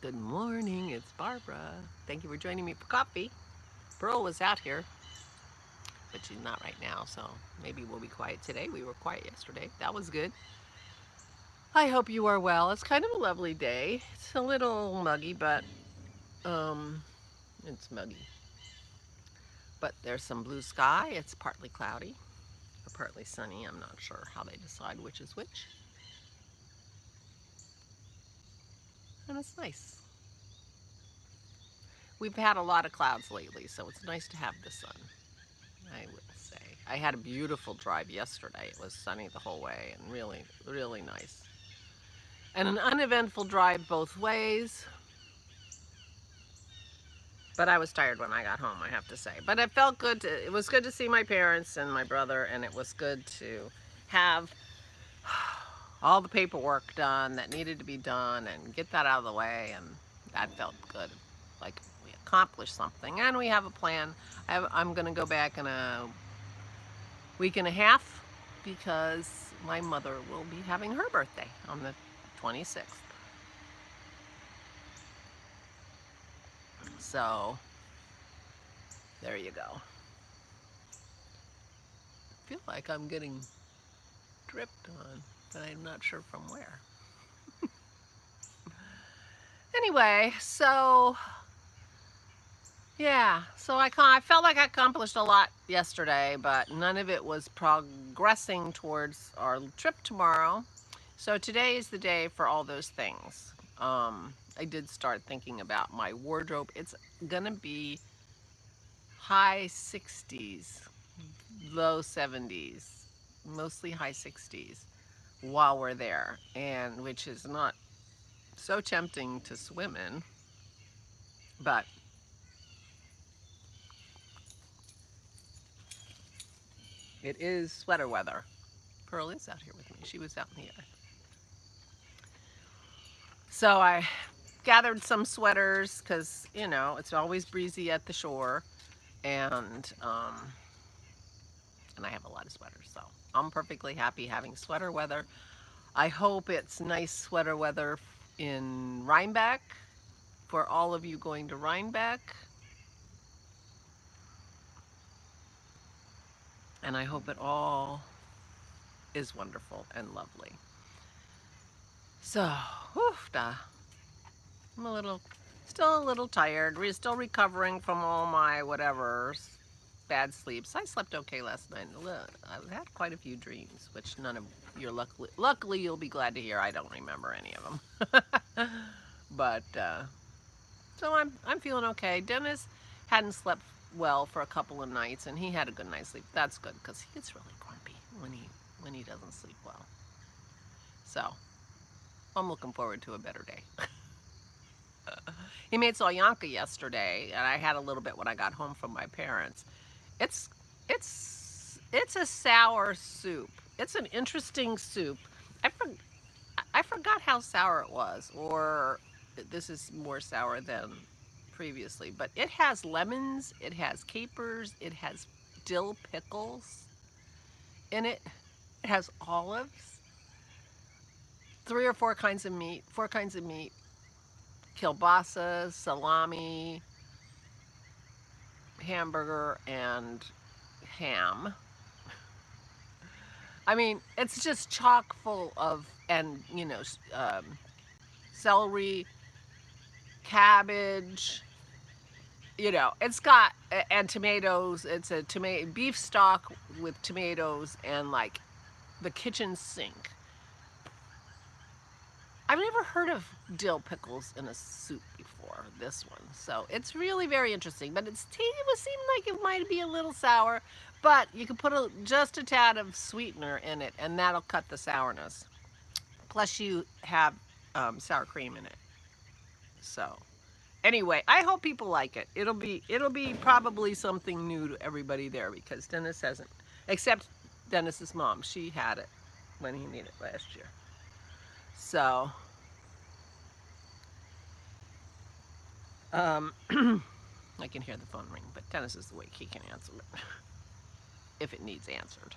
Good morning, it's Barbara. Thank you for joining me for coffee. Pearl was out here, but she's not right now, so maybe we'll be quiet today. We were quiet yesterday. That was good. I hope you are well. It's kind of a lovely day. It's a little muggy, but it's muggy. But there's some blue sky. It's partly cloudy or partly sunny. I'm not sure how they decide which is which. And it's nice. We've had a lot of clouds lately, so it's nice to have the sun, I would say. I had a beautiful drive yesterday. It was sunny the whole way and really, really nice. And an uneventful drive both ways. But I was tired when I got home, I have to say. But it felt good. It was good to see my parents and my brother, and it was good to have all the paperwork done that needed to be done and get that out of the way, and that felt good. Like we accomplished something, and we have a plan. I'm going to go back in a week and a half because my mother will be having her birthday on the 26th. So there you go. I feel like I'm getting dripped on, but I'm not sure from where. Anyway, so yeah, so I felt like I accomplished a lot yesterday, but none of it was progressing towards our trip tomorrow. So today is the day for all those things. I did start thinking about my wardrobe. It's gonna be high 60s, low 70s, mostly high 60s while we're there, and which is not so tempting to swim in, but it is sweater weather. Pearl is out here with me. She was out in the yard. So I gathered some sweaters because, you know, it's always breezy at the shore, and I have a lot of sweaters, so I'm perfectly happy having sweater weather. I hope it's nice sweater weather in Rhinebeck for all of you going to Rhinebeck. And I hope it all is wonderful and lovely. So, I'm still a little tired. We're still recovering from all my whatever's bad sleeps. I slept okay last night. I've had quite a few dreams, which none of you're luckily you'll be glad to hear I don't remember any of them. But so I'm feeling okay. Dennis hadn't slept well for a couple of nights, and he had a good night's sleep. That's good because he gets really grumpy when he doesn't sleep well. So I'm looking forward to a better day. He made solyanka yesterday, and I had a little bit when I got home from my parents. It's a sour soup. It's an interesting soup. I forgot how sour it was, or this is more sour than previously. But it has lemons, it has capers, it has dill pickles in it. It has olives, 3 or 4 kinds of meat, kielbasa, salami, hamburger, and ham. I mean, it's just chock full of, and you know, celery, cabbage, you know, it's got, and tomatoes. It's a beef stock with tomatoes and like the kitchen sink. I've never heard of dill pickles in a soup before, this one. So it's really very interesting, but it seemed like it might be a little sour, but you can put just a tad of sweetener in it, and that'll cut the sourness. Plus you have sour cream in it. So anyway, I hope people like it. It'll be probably something new to everybody there because Dennis hasn't, except Dennis's mom. She had it when he made it last year. So, I can hear the phone ring, but Dennis is awake. He can answer it if it needs answered.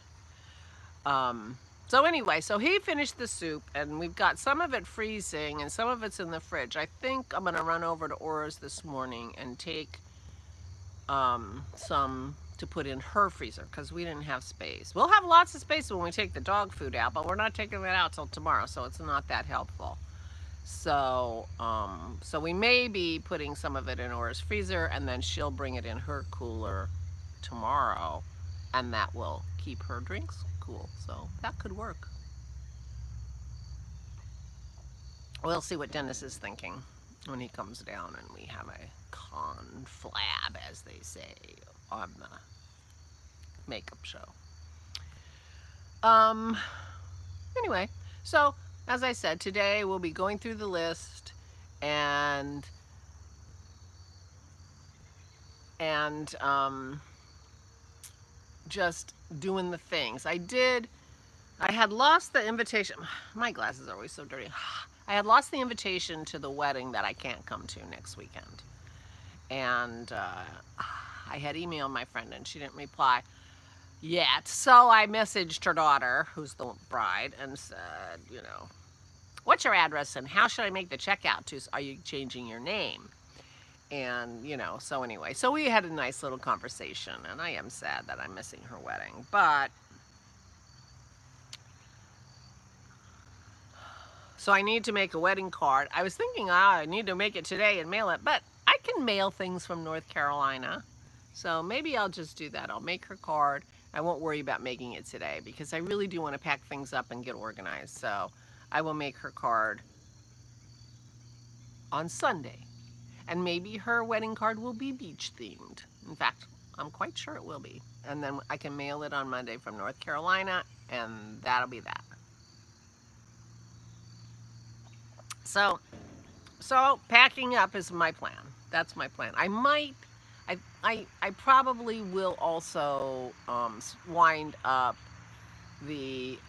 So anyway, so he finished the soup, and we've got some of it freezing and some of it's in the fridge. I think I'm gonna run over to Aura's this morning and take some to put in her freezer because we didn't have space. We'll have lots of space when we take the dog food out, but we're not taking that out till tomorrow, so it's not that helpful. So, so we may be putting some of it in Aura's freezer, and then she'll bring it in her cooler tomorrow, and that will keep her drinks cool. So that could work. We'll see what Dennis is thinking when he comes down and we have a conflab, as they say, on the makeup show. Anyway, so as I said, today we'll be going through the list and just doing the things. I had lost the invitation. My glasses are always so dirty. I had lost the invitation to the wedding that I can't come to next weekend. And I had emailed my friend and she didn't reply yet. So I messaged her daughter, who's the bride, and said, you know, what's your address and how should I make the checkout to? Are you changing your name? And, you know, so anyway, so we had a nice little conversation, and I am sad that I'm missing her wedding, but so I need to make a wedding card. I was thinking, I need to make it today and mail it, but I can mail things from North Carolina. So maybe I'll just do that. I'll make her card. I won't worry about making it today because I really do want to pack things up and get organized. So I will make her card on Sunday. And maybe her wedding card will be beach themed. In fact, I'm quite sure it will be. And then I can mail it on Monday from North Carolina, and that'll be that. So packing up is my plan. That's my plan. I probably will also wind up the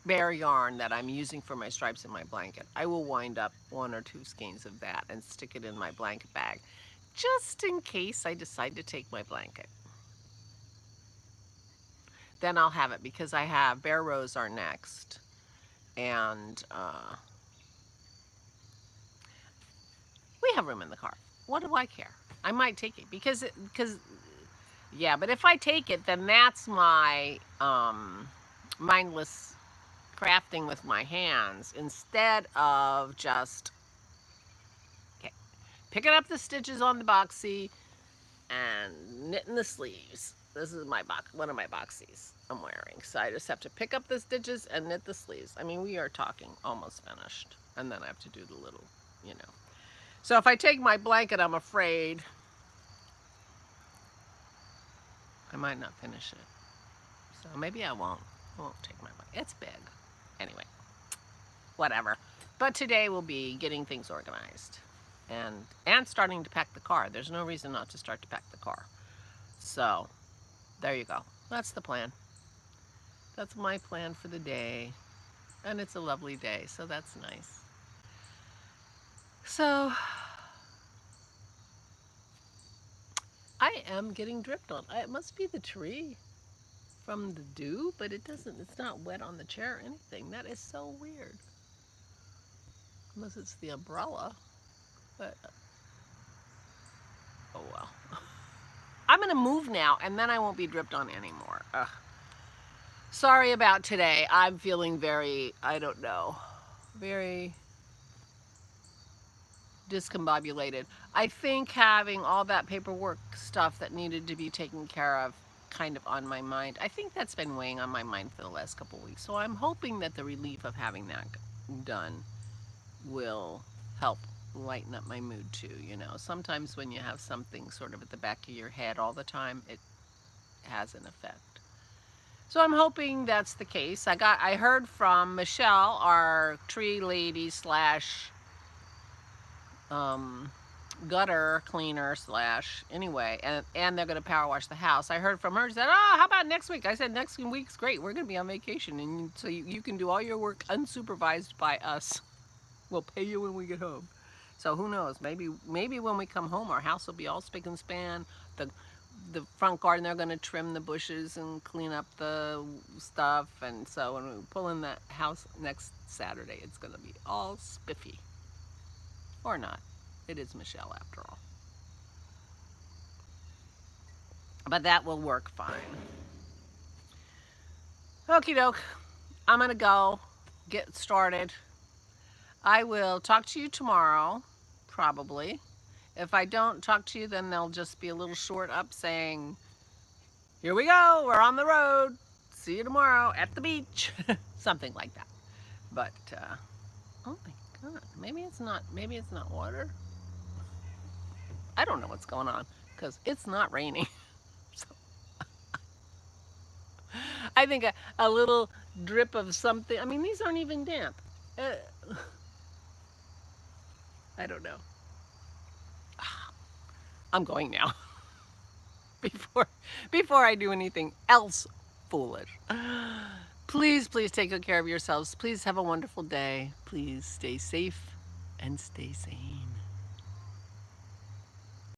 bare yarn that I'm using for my stripes in my blanket. I will wind up 1 or 2 skeins of that and stick it in my blanket bag, just in case I decide to take my blanket. Then I'll have it because I have Bare Rose are next, and we have room in the car. What do I care? I might take it because yeah, but if I take it, then that's my mindless crafting with my hands instead of just picking up the stitches on the boxy and knitting the sleeves. This is my one of my boxies I'm wearing. So I just have to pick up the stitches and knit the sleeves. I mean, we are talking almost finished. And then I have to do the little, you know. So if I take my blanket, I'm afraid I might not finish it. So maybe I won't take my blanket. It's big. Anyway, whatever. But today will be getting things organized and starting to pack the car. There's no reason not to start to pack the car. So there you go. That's the plan. That's my plan for the day. And it's a lovely day, so that's nice. So I am getting dripped on. It must be the tree from the dew, but it's not wet on the chair or anything. That is so weird. Unless it's the umbrella, but oh well. I'm gonna move now and then I won't be dripped on anymore. Ugh. Sorry about today. I'm feeling very, I don't know, very discombobulated. I think having all that paperwork stuff that needed to be taken care of kind of on my mind, I think that's been weighing on my mind for the last couple of weeks. So I'm hoping that the relief of having that done will help lighten up my mood too. You know, sometimes when you have something sort of at the back of your head all the time, it has an effect. So I'm hoping that's the case. I heard from Michelle, our tree lady slash gutter cleaner slash anyway, and they're going to power wash the house. I heard from her. She said, oh, how about next week? I said, next week's great. We're going to be on vacation, and so you can do all your work unsupervised by us. We'll pay you when we get home. So who knows? Maybe when we come home, our house will be all spick and span. The front garden, they're going to trim the bushes and clean up the stuff. And so when we pull in that house next Saturday, it's going to be all spiffy. Or not. It is Michelle after all. But that will work fine. Okie doke. I'm going to go get started. I will talk to you tomorrow, probably. If I don't talk to you, then there'll just be a little short up saying, here we go, we're on the road. See you tomorrow at the beach. Something like that. But, oh my God, maybe it's not water. I don't know what's going on because it's not raining. So, I think a little drip of something. I mean, these aren't even damp. I don't know. I'm going now. Before I do anything else foolish. Please take good care of yourselves. Please have a wonderful day. Please stay safe and stay sane.